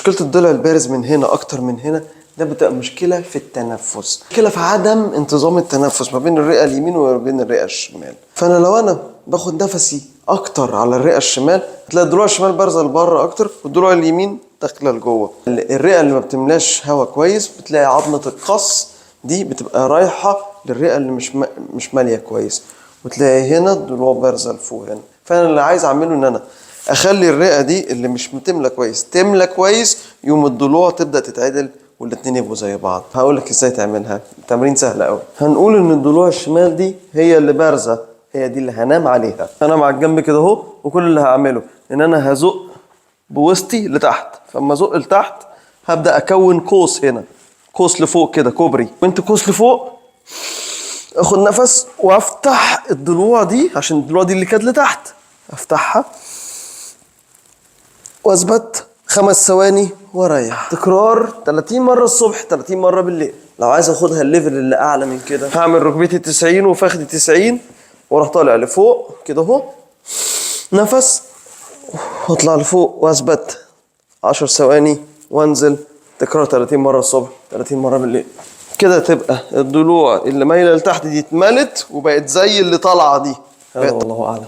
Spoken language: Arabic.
مشكله الضلع البارز من هنا اكتر من هنا، ده بتبقى مشكله في التنفس، مشكله في عدم انتظام التنفس ما بين الرئه اليمين وما بين الرئه الشمال. فانا لو انا باخد نفسي اكتر على الرئه الشمال، هتلاقي الضلوع الشمال بارزه لبره اكتر والضلوع اليمين داخله لجوه. الرئه اللي ما بتملاش هواء كويس بتلاقي عظمه القص دي بتبقى رايحه للرئه اللي مش ماليه كويس، وتلاقي هنا الضلوع بارزه لفوق هنا. فانا اللي عايز اعمله ان انا اخلي الرئه دي اللي مش بتملى كويس تملى كويس، يوم الضلوع تبدا تتعدل والاتنين يبقوا زي بعض. هقول لك ازاي تعملها، تمرين سهل قوي. هنقول ان الضلوع الشمال دي هي اللي بارزه، هي دي اللي هنام عليها. هنام على الجنب كده اهو، وكل اللي هعمله ان انا هزق بوسطي لتحت، فاما ازق لتحت هبدا اكون قوس هنا، قوس لفوق كده كوبري، وانت قوس لفوق. اخد نفس وافتح الضلوع دي، عشان الضلوع دي اللي كانت لتحت افتحها واثبت 5 ثواني واريح. تكرار 30 مره الصبح 30 مره بالليل. لو عايز اخدها الليفل اللي اعلى من كده، هعمل ركبتي 90 وفخدي 90 واروح طالع لفوق كده اهو، نفس واطلع لفوق واثبت 10 ثواني وانزل. تكرار 30 مره الصبح 30 مره بالليل. كده تبقى الضلوع اللي مايله لتحت دي اتملت وبقت زي اللي طالعه دي. هذا والله اعلم.